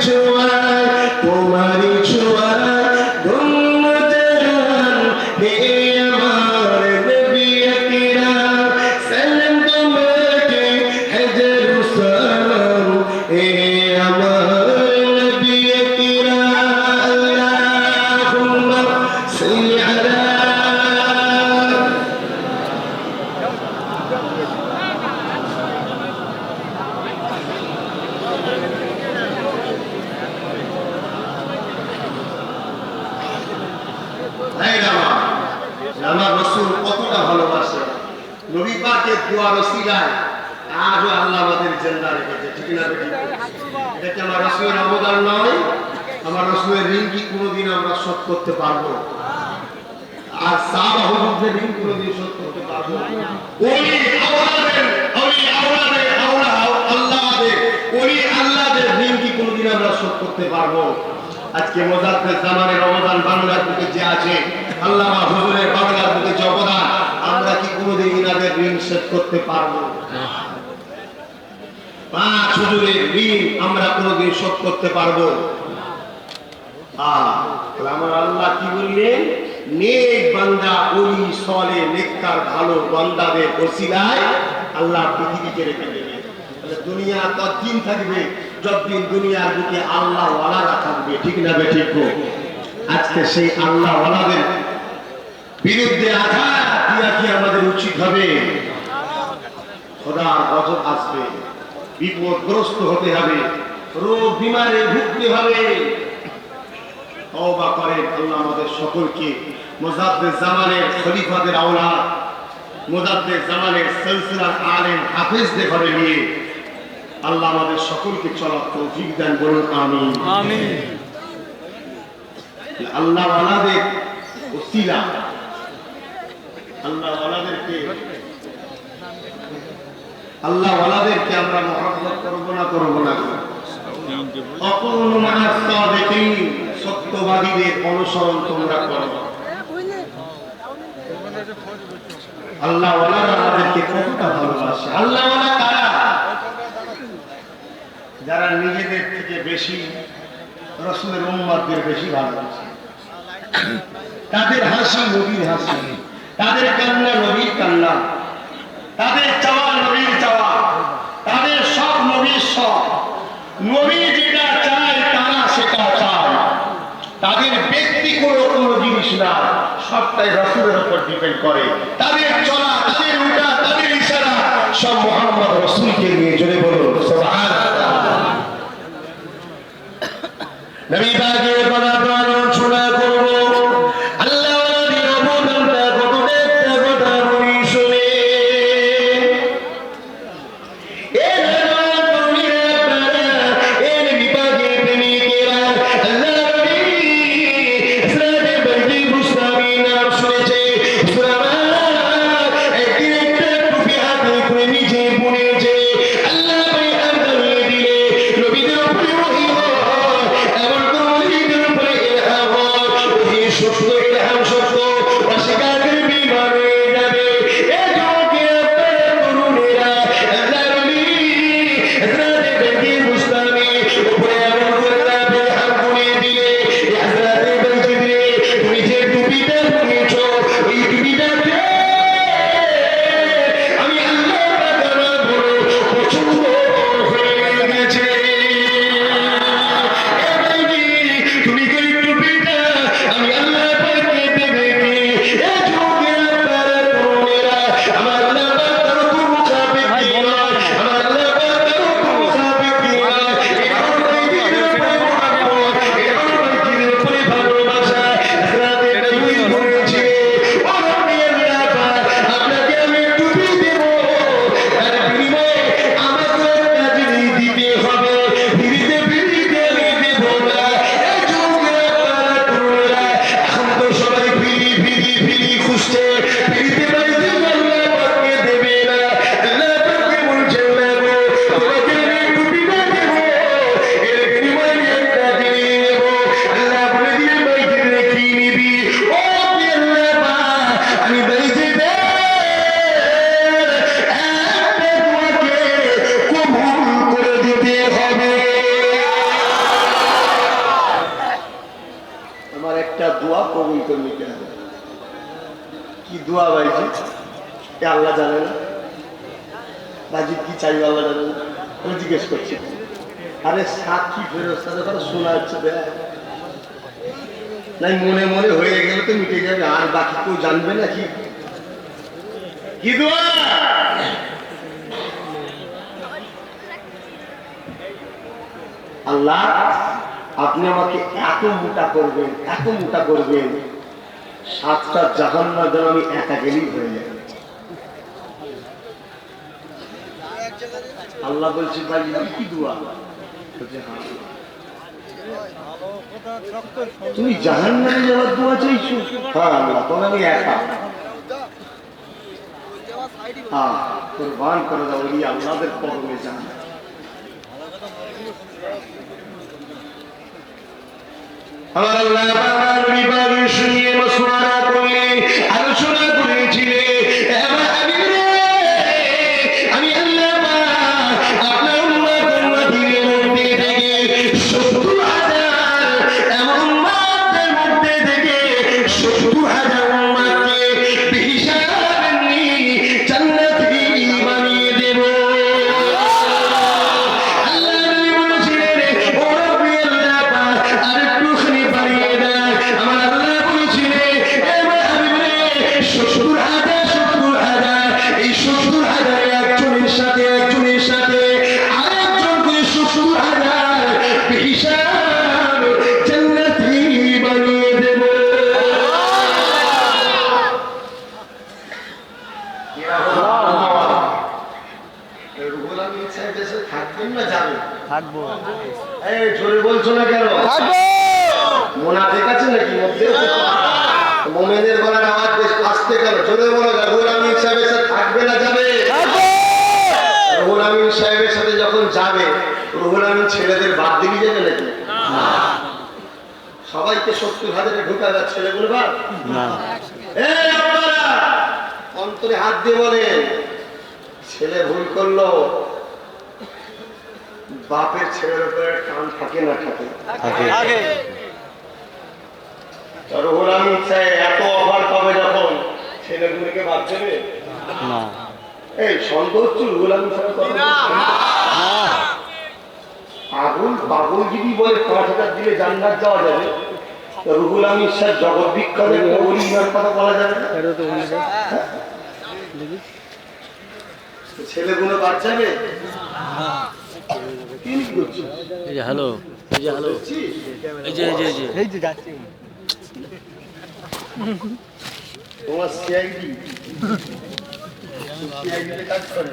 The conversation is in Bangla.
ছোঁয়ায় তোমারই ছোঁয়ায় ধন্য জাহান হে আমার নবী আকরাম সালাম তোমাকে হাজার সালাম হে আমার নবী আকরাম আল্লাহুম্মা সাল্লি আলা আমার রাসূল কতটা ভালোবাসে নবী পাকের দোয়ার ওসিলায় আজও আল্লাহ আমাদের জিন্দা রেখেছে ঠিক না বেটি এটা কি আমার রাসূলের অবদান নয় আমার রাসূলের ঋণ কি কোনোদিন আমরা শোধ করতে পারবো আর সাহাবা হুজুরদের ঋণ কোনোদিন শোধ করতে পারবো ওলি আওলাদের আল্লাহদের ঋণ কি কোনোদিন আমরা শোধ করতে পারবো আজকে মুজাদ্দিদ জামানের অবদান বাংলার বুকে যে আছে আল্লামা হুজুরের বাংলার বুকে যে অবদান আমরা কি কোনোদিন ইনাদের ঋণ শোধ করতে পারবো পাঁচ হুজুরের ঋণ আমরা কোনোদিন শোধ করতে পারবো আমার আল্লাহ কি বললেন নেক বান্দা ওলি সলে নেককার ভালো বান্দাদের ওসিলায় আল্লাহ পৃথিবীকে রেখে দেবে তাহলে দুনিয়া ততদিন থাকবে যতদিন দুনিয়ার বুকে আল্লাহ ওয়ালারা থাকবে ঠিক না বেঠিক আজকে সেই আল্লাহ ওয়ালাদের বিরুদ্ধে আঘাত দিয়া কি আমাদের উচিত হবে খোদার গজব আসবে বিপদগ্রস্ত হতে হবে রোগ বিমারে ভুগতে হবে তওবা করেন আল্লাহ আমাদের সকলকে মুজাদ্দিদ জামানের খলিফাদের আওলাদ মুজাদ্দিদ জামানের সিলসিলার আলেম হাফেজদের ঘরে নিয়ে আল্লাহ আমাদের সকলকে চলার তৌফিক দান করুন আমিন আমিন আল্লাহ ওয়ালাদের ওসিলা আল্লাহ ওয়ালাদেরকে আমরা মহব্বত করব না অকুনু মা'আস সাদিকিন সত্যবাদীদের অনুসরণ তোমরা করো আল্লাহ ওয়ালারা আমাদেরকে কতটা ভালোবাসে আল্লাহ ওয়ালা কারা যারা নিজেদের থেকে বেশি রাসূলের উম্মতদের বেশি ভালোবাসে তাদের হাসি নবীর হাসি তাদের কান্না নবীর কান্না তাদের চাওয়া নবীর চাওয়া তাদের সব নবীর সব নবী যেটা চায় তারা সেটা চায় তাদের ব্যক্তি কোনো জিনিস না সবটাই রাসূলের উপর ডিপেন্ড করে তাদের চলা তাদের উঠা তাদের ইশারা সব মুহাম্মদ রাসূলকে নিয়ে জোরে বলুন সুবহানাল্লাহ নবী পাকের কথা প্রাণ শোনা করব আল্লাহ ওয়ালাদের অবদানটা কতটা একটা কথা বলি শুনে দোয়া কবুল করে নিতে হবে। কি দোয়া ভাইজি? এ আল্লাহ জানে না। ভাইজি কি চাইবে আল্লাহ জানে না, আমি জিজ্ঞেস করছি। আরে সাক্ষী ফেরস্তা যখন শোনা হচ্ছে নাই, মনে মনে হয়ে গেলে তো মিটে যাবে, আর বাকি কেউ জানবে না। কি দোয়া? আল্লাহ আপনি আমাকে এত মোটা করবেন, এত মোটা করবেন, 7টা জাহান্নাম যেন আমি একা গেলেই হয়ে যাবে। আল্লাহ বলছি ভাই কি দোয়া? তুমি জাহান্নামে যাওয়ার দোয়া চাইছো? হ্যাঁ আল্লাহ, তবে আমি একা। হ্যাঁ, কুরবান করে দাও ওই আল্লাহদের কদমে যান। আমার আল্লাহ আমার বিবাহ শুনিয়ে মসওয়ারা করলে, আলোচনা করেছিলে, আমি আল্লাহ আপনার উম্মতের মধ্যে থেকে 70,000 এমন উম্মতের মধ্যে থেকে 70,000 উম্মতকে বিহিসাব নিয়ে জান্নাতি বানিয়ে দেব। আল্লাহ নবী বলেছিলেন, ও রব্বি আল্লাহ আর একটুখানি বাড়িয়ে দেন। আমার আল্লাহ বলেছিলেন, এ হাবিব রে 70,000 এই 70,000 একজনের সাথে আরেকজন করে 70,000 বিহিসাব জান্নাতি বানিয়ে দেব। রুহুল আমিন সাহেব এসে থাকবেন না যাবেন? থাকবো। এই জোরে বলছো না কেন? থাকবো। মুনাফিক আছে নাকি মধ্যে? মুমিনের গলার আওয়াজ বেশ আস্তে কেন? জোরে বলো। রুহুল আমিন সাহেব এসে থাকবে না যাবে? থাকবো। রুহুল আমিন সাহেবের সাথে যখন যাবে, রুহুল আমিন ছেলেদের বাদ দিয়ে যাবে নাকি? না। সবাইকে 70,000 ঢুকাবে, ছেলেগুলো বাদ না। এই আপনারা অন্তরে হাত দিয়ে বলেন, ছেলে ভুল করলো, বাপের ছেলের উপরে টান থাকে না থাকে? রুহুল আমিন সাহেব এত অফার পাবে যখন, ছেলেগুলোকে বাদ দেবে না। এই সন্দেহ হচ্ছে রুহুল আমিন সাহেব আগুন পাগল যদি বলে 5,000 দিলে জান্নাত যাওয়া যাবে, তো রুহুল আমিন সাহেব জগৎ বিখ্যাত ওলির কথা বলা যাবে না? ছেলেগুলো বাদ যাবে? হ্যালো, যাচ্ছি তোমার সিআইডি কাজ করে।